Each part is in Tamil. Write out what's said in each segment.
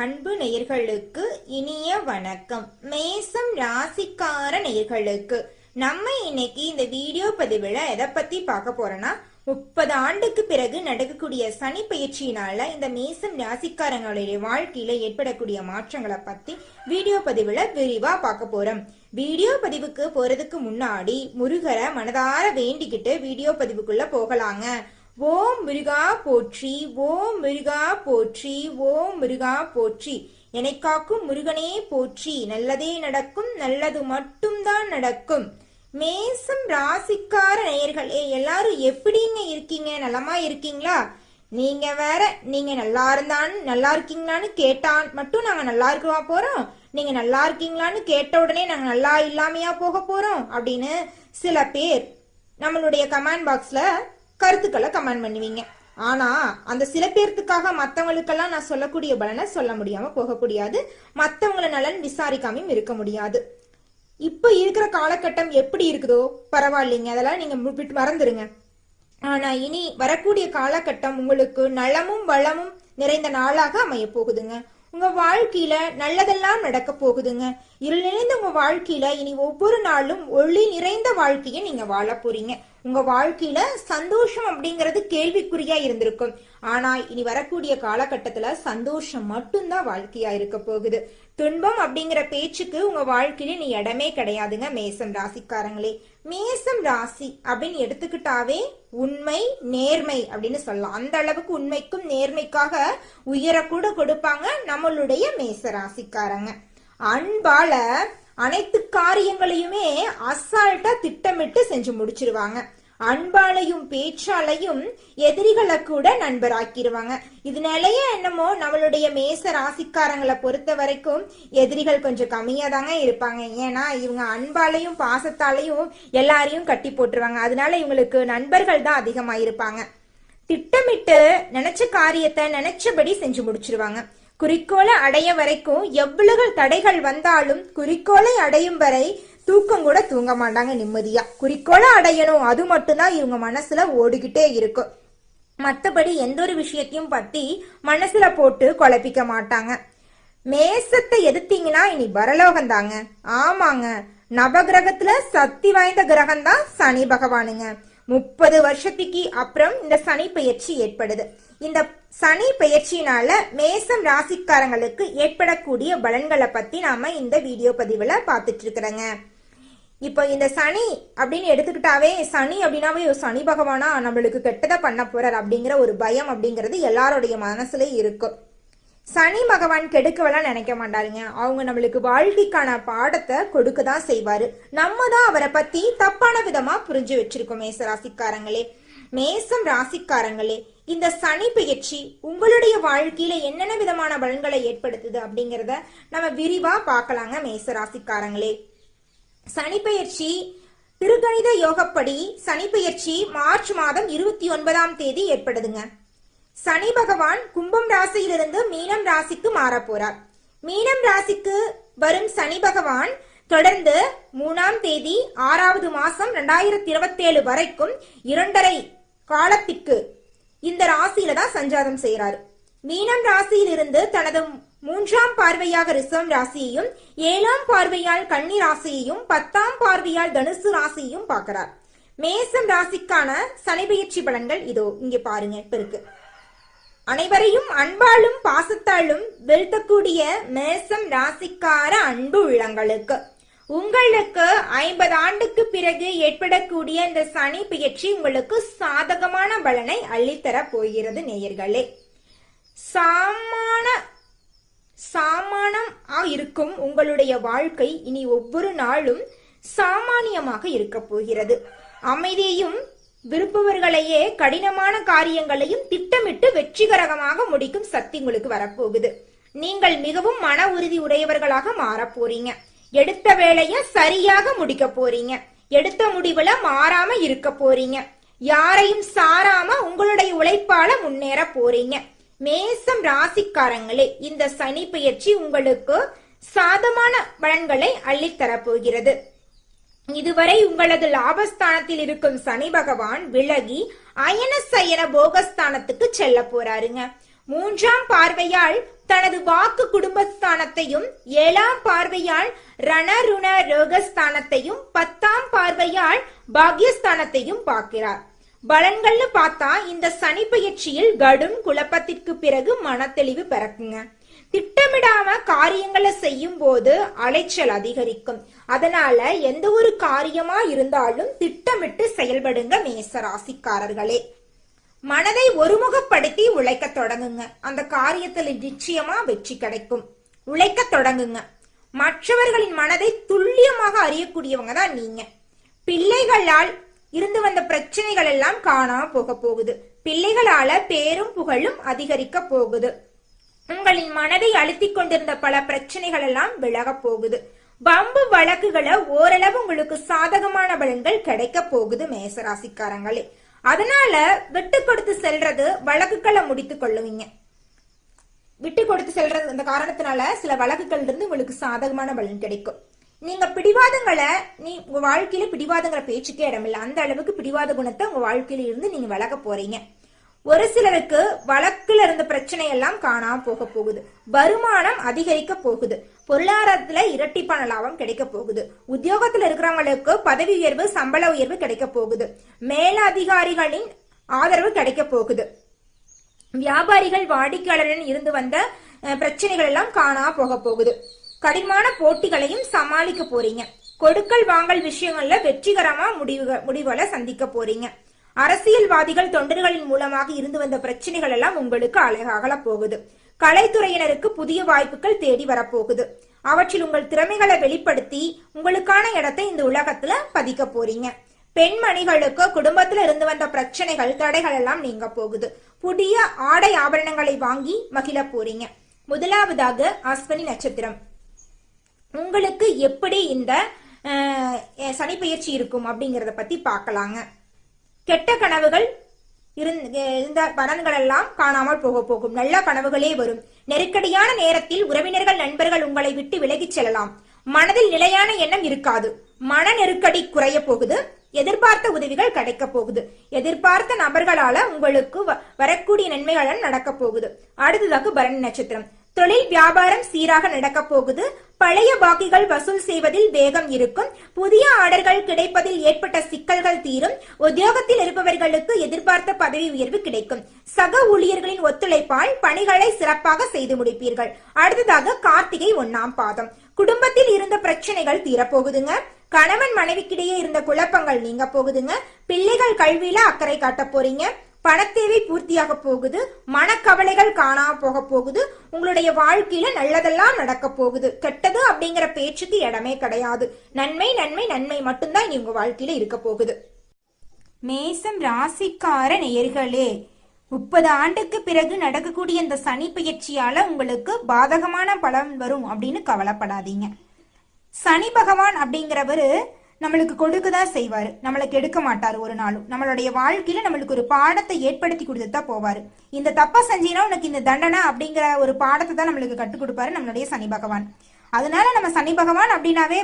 அன்பு நேயர்களுக்கு இனிய வணக்கம். மேசம் ராசிக்கார நேயர்களுக்கு நம்ம இன்னைக்கு இந்த வீடியோ பதிவுல எதை பத்தி பார்க்க போறோம்னா 30 ஆண்டுக்கு பிறகு நடக்கக்கூடிய சனி பயிற்சியினால இந்த மேசம் ராசிக்காரங்களுடைய வாழ்க்கையில ஏற்படக்கூடிய மாற்றங்களை பத்தி வீடியோ பதிவுல விரிவா பார்க்க போறோம். வீடியோ பதிவுக்கு போறதுக்கு முன்னாடி முருகரை மனதார வேண்டிக்கிட்டு வீடியோ பதிவுக்குள்ள போகலாங்க. ஓம் முருகா போற்றி, ஓம் முருகா போற்றி, ஓம் முருகா போற்றி. என்னை காக்கும் முருகனே போற்றி. நல்லதே நடக்கும், நல்லது மட்டும்தான் நடக்கும். மேசம் ராசிக்கார நேயர்களே, எல்லாரும் எப்படிங்க இருக்கீங்க? நலமா இருக்கீங்களா? நீங்க வேற, நீங்க நல்லா இருக்கீங்களான்னு கேட்டான் மட்டும் நாங்க நல்லா இருக்கவா போறோம், நீங்க நல்லா இருக்கீங்களான்னு கேட்ட உடனே நாங்க நல்லா இல்லாமையா போக போறோம் அப்படின்னு சில பேர் நம்மளுடைய கமெண்ட் பாக்ஸ்ல கருத்துக்களை கமெண்ட் பண்ணுவீங்க. ஆனா அந்த சில பேர்த்துக்காக மத்தவங்களுக்கெல்லாம் நான் சொல்லக்கூடிய பலனை சொல்ல முடியாம போக முடியாது, மத்தவங்கள நலன் விசாரிக்காமையும் இருக்க முடியாது. இப்ப இருக்கிற காலகட்டம் எப்படி இருக்குதோ பரவாயில்லைங்க, அதெல்லாம் நீங்க மறந்துருங்க. ஆனா இனி வரக்கூடிய காலகட்டம் உங்களுக்கு நலமும் வளமும் நிறைந்த நாளாக அமைய போகுதுங்க. உங்க வாழ்க்கையில நல்லதெல்லாம் நடக்க போகுதுங்க. இருள் நிறைந்த உங்க வாழ்க்கையில இனி ஒவ்வொரு நாளும் ஒளி நிறைந்த வாழ்க்கையை நீங்க வாழ போறீங்க. உங்க வாழ்க்கையில சந்தோஷம் அப்படிங்கிறது கேள்விக்குறியா இருந்திருக்கும். ஆனா இனி வரக்கூடிய காலகட்டத்துல சந்தோஷம் மட்டும்தான் வாழ்க்கையா இருக்க போகுது. துன்பம் அப்படிங்கிற பேச்சுக்கு உங்க வாழ்க்கையில நீ இடமே கிடையாதுங்க மேசம் ராசிக்காரங்களே. மேசம் ராசி அப்படின்னு எடுத்துக்கிட்டாவே உண்மை நேர்மை அப்படின்னு சொல்லலாம். அந்த அளவுக்கு உண்மைக்கும் நேர்மைக்காக உயர கூட கொடுப்பாங்க நம்மளுடைய மேச ராசிக்காரங்க. அன்பால அனைத்து காரியங்களையுமே அசால்ட்டா திட்டமிட்டு செஞ்சு முடிச்சிருவாங்க. அன்பாலையும் பேச்சாலையும் எதிரிகளை கூட நண்பராக்கிடுவாங்க. இதனாலயே என்னமோ நம்மளுடைய மேச ராசிக்காரங்களை பொறுத்த வரைக்கும் எதிரிகள் கொஞ்சம் கம்மியா தாங்க இருப்பாங்க. ஏன்னா இவங்க அன்பாலையும் பாசத்தாலையும் எல்லாரையும் கட்டி போட்டுருவாங்க. அதனால இவங்களுக்கு நண்பர்கள் தான் அதிகமா இருப்பாங்க. திட்டமிட்டு நினைச்ச காரியத்தை நினைச்சபடி செஞ்சு முடிச்சிருவாங்க. குறிக்கோளை அடைய வரைக்கும் எவ்வளவு தடைகள் வந்தாலும் குறிக்கோளை அடையும் வரை தூக்கம் கூட தூங்க மாட்டாங்க நிம்மதியா. குறிக்கோளை அடையணும், அது மட்டும்தான் இவங்க மனசுல ஓடிக்கிட்டே இருக்கும். மற்றபடி எந்த ஒரு விஷயத்தையும் பத்தி மனசுல போட்டு குழப்பிக்க மாட்டாங்க. மேசத்தை எதிர்த்தீங்கன்னா இனி பரலோகம் தாங்க. ஆமாங்க, நவகிரகத்துல சக்தி வாய்ந்த கிரகம் தான் சனி பகவானுங்க. 30 வருஷத்துக்கு அப்புறம் இந்த சனி பெயர்ச்சி ஏற்படுது. இந்த சனி பெயர்ச்சினால மேசம் ராசிக்காரங்களுக்கு ஏற்படக்கூடிய பலன்களை பத்தி நாம இந்த வீடியோ பதிவுல பாத்துட்டு இருக்கிறோங்க. இப்போ இந்த சனி அப்படின்னு எடுத்துக்கிட்டாவே, சனி அப்படின்னாவே சனி பகவானா நம்மளுக்கு கெட்டதை பண்ண போறார் அப்படிங்கிற ஒரு பயம் அப்படிங்கிறது எல்லாருடைய மனசுல இருக்கும். சனி பகவான் கெடுக்கவெல்லாம் நினைக்க மாட்டாருங்க. அவங்க நம்மளுக்கு வாழ்க்கைக்கான பாடத்தை கொடுக்கதான் செய்வாரு. நம்ம தான் அவரை பத்தி தப்பான விதமா புரிஞ்சு வச்சிருக்கோம் மேச ராசிக்காரங்களே. மேசம் ராசிக்காரங்களே, இந்த சனி பெயர்ச்சி உங்களுடைய வாழ்க்கையில என்னென்ன விதமான பலன்களை ஏற்படுத்துது அப்படிங்கிறத நம்ம விரிவா பார்க்கலாங்க மேச ராசிக்காரங்களே. சனி பெயர்ச்சி திருக்கணித யோகப்படி சனி பெயர்ச்சி மார்ச் மாதம் 29ஆம் தேதி ஏற்படுதுங்க. சனி பகவான் கும்பம் ராசியிலிருந்து மீனம் ராசிக்கு மாற போறார். மீனம் ராசிக்கு வரும் சனி பகவான் தொடர்ந்து 3ஆம் தேதி 6வது மாசம் 2027 வரைக்கும் 2.5 காலத்திற்கு இந்த ராசியில தான் சஞ்சாரம் செய்யறாரு. மீனம் ராசியில் இருந்து தனது 3ஆம் பார்வையாக ரிஷபம் ராசியையும் 7ஆம் பார்வையால் கன்னி ராசியையும் 10ஆம் பார்வையால் தனுசு ராசியையும் பார்க்கிறார். மேசம் ராசிக்கான சனி பெயர்ச்சி பலன்கள் இதோ இங்க பாருங்க. இப்ப இருக்கு. அனைவரையும் அன்பாலும் பாசத்தாலும் வெல்த்தக்கூடிய மேசம் ராசிக்கார அன்பு உள்ளங்களுக்கு உங்களுக்கு 50 ஆண்டுக்கு பிறகு ஏற்படக்கூடிய இந்த சனி பெயர்ச்சி உங்களுக்கு சாதகமான பலனை அள்ளித்தர போகிறது நேயர்களே. சாமானம் இருக்கும் உங்களுடைய வாழ்க்கை இனி ஒவ்வொரு நாளும் சாமானியமாக இருக்க போகிறது. அமைதியையும் விருப்பவர்களையே கடினமான காரியங்களையும் திட்டமிட்டு வெற்றிகரமாக முடிக்கும் சக்தி உங்களுக்கு வரப்போகுது. நீங்கள் மிகவும் மன உறுதி உடையவர்களாக மாற போறீங்க. எடுத்த வேலைய சரியாக முடிக்க போறீங்க. எடுத்த முடிவுல மாறாம இருக்க போறீங்க. யாரையும் சாராம உங்களுடைய உழைப்பால முன்னேற போறீங்க. மேசம் ராசிக்காரங்களே, இந்த சனி பெயர்ச்சி உங்களுக்கு சாதமான பலன்களை அள்ளித்தர போகிறது. இதுவரை உங்களது லாபஸ்தானத்தில் இருக்கும் சனி பகவான் விலகி அயன சயன போகஸ்தானத்துக்கு செல்ல போறாருங்க. 3ஆம் பார்வையால் தனது வாக்கு குடும்பஸ்தானத்தையும் 7ஆம் பார்வையால் ரணருண ரோகஸ்தானத்தையும் 10ஆம் பார்வையால் பாக்யஸ்தானத்தையும் பார்க்கிறார். பலன்கள்னு பார்த்தா இந்த சனி பயிற்சியில் கடும் குழப்பத்திற்கு பிறகு மனத்தெளிவு பிறக்குங்க. திட்டமிடாம காரியங்களை செய்யும் போது அலைச்சல் அதிகரிக்கும். அதனால எந்த ஒரு காரியமா இருந்தாலும் திட்டமிட்டு செயல்படுங்க மேச ராசிக்காரர்களே. மனதை ஒருமுகப்படுத்தி உழைக்க தொடங்குங்க. அந்த காரியத்தில் நிச்சயமா வெற்றி கிடைக்கும். உழைக்க தொடங்குங்க. மற்றவர்களின் மனதை துல்லியமாக அறியக்கூடியவங்க தான் நீங்க. பிள்ளைகளால் இருந்து வந்த பிரச்சனைகள் எல்லாம் காணாம போக போகுது. பிள்ளைகளால பேரும் புகழும் அதிகரிக்க போகுது. உங்களின் மனதை அழுத்திக் கொண்டிருந்த பல பிரச்சனைகள் எல்லாம் விலக போகுது. வம்பு வழக்குகளை ஓரளவு உங்களுக்கு சாதகமான பலன்கள் கிடைக்க போகுது மேசராசிக்காரங்களே. அதனால விட்டு கொடுத்து செல்றது, வழக்குகளை முடித்துக் கொள்ளுவீங்க. விட்டு கொடுத்து செல்றது அந்த காரணத்தினால சில வழக்குகள் இருந்து உங்களுக்கு சாதகமான பலன் கிடைக்கும். நீங்க பிடிவாதங்களை உங்க வாழ்க்கையில பிடிவாதங்கிற பேச்சுக்கே இடமில்லை. அந்த அளவுக்கு பிடிவாத குணத்தை உங்க வாழ்க்கையில இருந்து நீங்க விலக போறீங்க. ஒரு சிலருக்கு வழக்குல இருந்த பிரச்சனை எல்லாம் காணாம போக போகுது. வருமானம் அதிகரிக்க போகுது. பொருளாதாரத்துல இரட்டிப்பான லாபம் கிடைக்க போகுது. உத்தியோகத்துல இருக்கிறவங்களுக்கு பதவி உயர்வு, சம்பள உயர்வு கிடைக்க போகுது. மேலதிகாரிகளின் ஆதரவு கிடைக்க போகுது. வியாபாரிகள் வாடிக்கையாளருடன் இருந்து வந்த பிரச்சனைகள் எல்லாம் காணாம போக போகுது. கடினமான போட்டிகளையும் சமாளிக்க போறீங்க. கொடுக்கல் வாங்கல் விஷயங்கள்ல வெற்றிகரமா முடிவுகளை சந்திக்க போறீங்க. அரசியல்வாதிகள் தொண்டர்களின் மூலமாக இருந்து வந்த பிரச்சனைகள் எல்லாம் உங்களுக்கு அழகாகல போகுது. கலைத்துறையினருக்கு புதிய வாய்ப்புகள் தேடி வரப்போகுது. அவற்றில் உங்கள் திறமைகளை வெளிப்படுத்தி உங்களுக்கான இடத்தை இந்த உலகத்துல பதிக்க போறீங்க. பெண்மணிகளுக்கு குடும்பத்துல இருந்து வந்த பிரச்சனைகள், தடைகள் எல்லாம் நீங்க போகுது. புதிய ஆடை ஆபரணங்களை வாங்கி மகிழ போறீங்க. முதலாவதாக அஸ்வினி நட்சத்திரம். உங்களுக்கு எப்படி இந்த சனி பயிற்சி இருக்கும் அப்படிங்கறத பத்தி பார்க்கலாங்க. கெட்ட கனவுகள் இருந்த பலன்கள் எல்லாம் காணாமல் போகும். நல்ல கனவுகளே வரும். நெருக்கடியான நேரத்தில் உறவினர்கள், நண்பர்கள் உங்களை விட்டு விலகிச் செல்லலாம். மனதில் நிலையான எண்ணம் இருக்காது. மன நெருக்கடி குறைய போகுது. எதிர்பார்த்த உதவிகள் கிடைக்க போகுது. எதிர்பார்த்த நபர்களால உங்களுக்கு வரக்கூடிய நன்மைகள் நடக்க போகுது. அடுத்ததாக பரணி நட்சத்திரம். தொழில் வியாபாரம் சீராக நடக்க போகுது. பழைய பாக்கிகள் வசூல் செய்வதில் வேகம் இருக்கும். புதிய ஆர்டர்கள் கிடைப்பதில் ஏற்பட்ட சிக்கல்கள் தீரும். உத்தியோகத்தில் இருப்பவர்களுக்கு எதிர்பார்த்த பதவி உயர்வு கிடைக்கும். சக ஊழியர்களின் ஒத்துழைப்பால் பணிகளை சிறப்பாக செய்து முடிப்பீர்கள். அடுத்ததாக கார்த்திகை 1ஆம் பாதம். குடும்பத்தில் இருந்த பிரச்சனைகள் தீரப்போகுதுங்க. கணவன் மனைவிக்கிடையே இருந்த குழப்பங்கள் நீங்க போகுதுங்க. பிள்ளைகள் கல்வியில அக்கறை காட்ட போறீங்க. பணத்தேவை பூர்த்தியாக போகுது. மனக்கவலைகள் காணாம போக போகுது. உங்களுடைய வாழ்க்கையில நல்லதெல்லாம் நடக்க போகுது. கெட்டது அப்படிங்கிற பேச்சுக்கு இடமே கிடையாது. நன்மை நன்மை நன்மை மட்டும்தான் இனி உங்க வாழ்க்கையில இருக்க போகுது. மேசம் ராசிக்கார நேயர்களே, 30 ஆண்டுக்கு பிறகு நடக்கக்கூடிய இந்த சனி பயிற்சியால உங்களுக்கு பாதகமான பலன் வரும் அப்படின்னு கவலைப்படாதீங்க. சனி பகவான் அப்படிங்கிறவரு நம்மளுக்கு கொடுக்கதான் செய்வாரு. நம்மளுக்கு எடுக்க மாட்டாரு ஒரு நாளும். நம்மளுடைய வாழ்க்கையில நம்மளுக்கு ஒரு பாடத்தை ஏற்படுத்தி கொடுத்துதான் போவாரு. இந்த தப்பா செஞ்சீங்கன்னா உனக்கு இந்த தண்டனை அப்படிங்கிற ஒரு பாடத்தை தான் நம்மளுக்கு கற்றுக் கொடுப்பாரு நம்மளுடைய சனி பகவான். அதனால நம்ம சனி பகவான் அப்படின்னாவே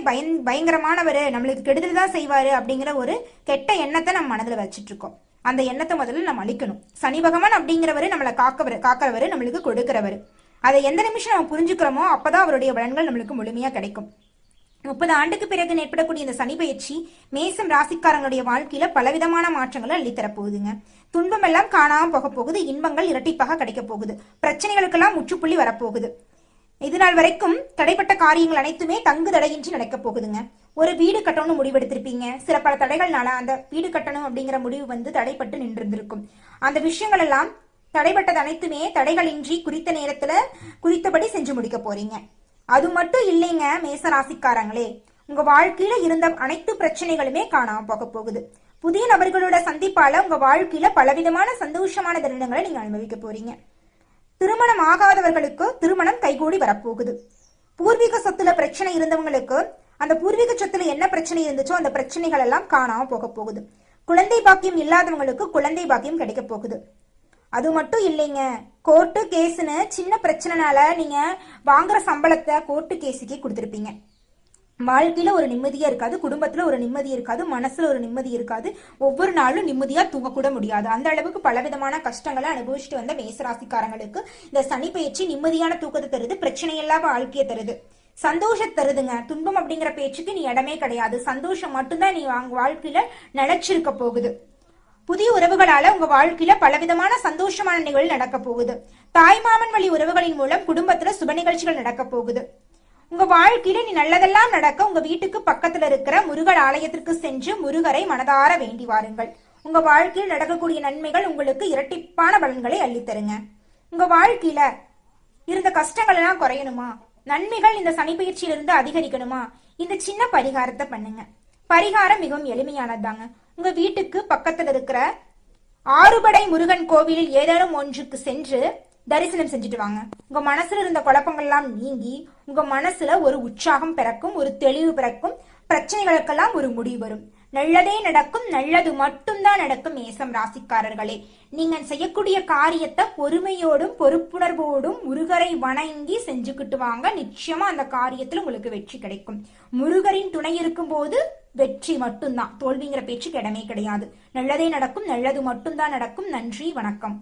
பயங்கரமானவர், நம்மளுக்கு கெடுதல் தான் செய்வாரு அப்படிங்கிற ஒரு கெட்ட எண்ணத்தை நம்ம மனதில் வச்சுட்டு இருக்கோம். அந்த எண்ணத்தை முதல்ல நம்ம அழிக்கணும். சனி பகவான் அப்படிங்கிறவரு நம்மளை காக்கிறவரு, நம்மளுக்கு கொடுக்கிறவரு. அதை எந்த நிமிஷம் நம்ம புரிஞ்சுக்கிறோமோ அப்பதான் அவருடைய பலன்கள் நம்மளுக்கு முழுமையா கிடைக்கும். 30 ஆண்டுக்கு பிறகு ஏற்படக்கூடிய இந்த சனி பயிற்சி மேசம் ராசிக்காரங்களுடைய வாழ்க்கையில பலவிதமான மாற்றங்களை அள்ளித்தரப்போகுதுங்க. துன்பம் எல்லாம் காணாம போக போகுது. இன்பங்கள் இரட்டிப்பாக கிடைக்க போகுது. பிரச்சனைகளுக்கெல்லாம் முற்றுப்புள்ளி வரப்போகுது. இதுநாள் வரைக்கும் தடைப்பட்ட காரியங்கள் அனைத்துமே தங்கு தடையின்றி நடக்க போகுதுங்க. ஒரு வீடு கட்டணும்னு முடிவெடுத்திருப்பீங்க. சில பல தடைகள்னால அந்த வீடு கட்டணும் அப்படிங்கிற முடிவு தடைப்பட்டு நின்றிருந்திருக்கும். அந்த விஷயங்கள் எல்லாம் தடைப்பட்டது அனைத்துமே தடைகளின்றி குறித்த நேரத்துல குறித்தபடி செஞ்சு முடிக்க போறீங்க. அது மட்டும் இல்லைங்க மேசராசிக்காரங்களே, உங்க வாழ்க்கையில இருந்த அனைத்து பிரச்சனைகளுமே காணாம போக போகுது. புதிய நபர்களோட சந்திப்பால உங்க வாழ்க்கையில பலவிதமான சந்தோஷமான தருணங்களை நீங்க அனுபவிக்க போறீங்க. திருமணம் ஆகாதவர்களுக்கு திருமணம் கைகூடி வரப்போகுது. பூர்வீக சொத்துல பிரச்சனை இருந்தவங்களுக்கு அந்த பூர்வீக சொத்துல என்ன பிரச்சனை இருந்துச்சோ அந்த பிரச்சனைகள் எல்லாம் காணாம போக போகுது. குழந்தை பாக்கியம் இல்லாதவங்களுக்கு குழந்தை பாக்கியம் கிடைக்க போகுது. அது மட்டும் இல்லைங்க, கோர்ட்டு கேஸ்ன்னு சின்ன பிரச்சனைனால நீங்க வாங்குற சம்பளத்தை கோர்ட்டு கேஸுக்கே கொடுத்துருப்பீங்க. வாழ்க்கையில ஒரு நிம்மதியா இருக்காது, குடும்பத்துல ஒரு நிம்மதி இருக்காது, மனசுல ஒரு நிம்மதி இருக்காது, ஒவ்வொரு நாளும் நிம்மதியா தூங்க கூட முடியாது. அந்த அளவுக்கு பலவிதமான கஷ்டங்களை அனுபவிச்சுட்டு வந்த மேசராசிக்காரங்களுக்கு இந்த சனி பயிற்சி நிம்மதியான தூக்கத்தை தருது, பிரச்சனையெல்லாம் வாழ்க்கையை தருது, சந்தோஷம் தருதுங்க. துன்பம் அப்படிங்கிற பேச்சுக்கு நீ இடமே கிடையாது. சந்தோஷம் மட்டும்தான் நீ வாழ்க்கையில நிலைச்சிருக்க போகுது. புதிய உறவுகளால உங்க வாழ்க்கையில பலவிதமான சந்தோஷமான நிகழ்வு நடக்க போகுது. தாய்மாமன் வழி உறவுகளின் மூலம் குடும்பத்துல சுப நிகழ்ச்சிகள் நடக்க போகுது. உங்க வாழ்க்கையில நீ நல்லதெல்லாம் நடக்க உங்க வீட்டுக்கு பக்கத்துல இருக்கிற முருகர் ஆலயத்திற்கு சென்று முருகரை மனதார வேண்டி வாருங்கள். உங்க வாழ்க்கையில் நடக்கக்கூடிய நன்மைகள் உங்களுக்கு இரட்டிப்பான பலன்களை அள்ளித்தருங்க. உங்க வாழ்க்கையில இருந்த கஷ்டங்கள் எல்லாம் குறையணுமா, நன்மைகள் இந்த சனி பயிற்சியிலிருந்து அதிகரிக்கணுமா, இந்த சின்ன பரிகாரத்தை பண்ணுங்க. பரிகாரம் மிகவும் எளிமையானதுதாங்க. உங்க வீட்டுக்கு பக்கத்துல இருக்கிற ஆறுபடை முருகன் கோவிலில் ஏதேனும் ஒன்றுக்கு சென்று தரிசனம் செஞ்சுட்டு வாங்க. உங்க மனசுல இருந்த குழப்பங்கள் எல்லாம் நீங்கி உங்க மனசுல ஒரு உற்சாகம் பிறக்கும், ஒரு தெளிவு பிறக்கும், பிரச்சனைகளுக்கெல்லாம் ஒரு முடிவு வரும். நல்லதே நடக்கும், நல்லது மட்டும்தான் நடக்கும். மேசம் ராசிக்காரர்களே, நீங்க செய்யக்கூடிய காரியத்தை பொறுமையோடும் பொறுப்புணர்வோடும் முருகரை வணங்கி செஞ்சுக்கிட்டு வாங்க. நிச்சயமா அந்த காரியத்துல உங்களுக்கு வெற்றி கிடைக்கும். முருகரின் துணை இருக்கும் போது வெற்றி மட்டும்தான், தோல்விங்கிற பேச்சுக்கு இடமே கிடையாது. நல்லதே நடக்கும், நல்லது மட்டும்தான் நடக்கும். நன்றி, வணக்கம்.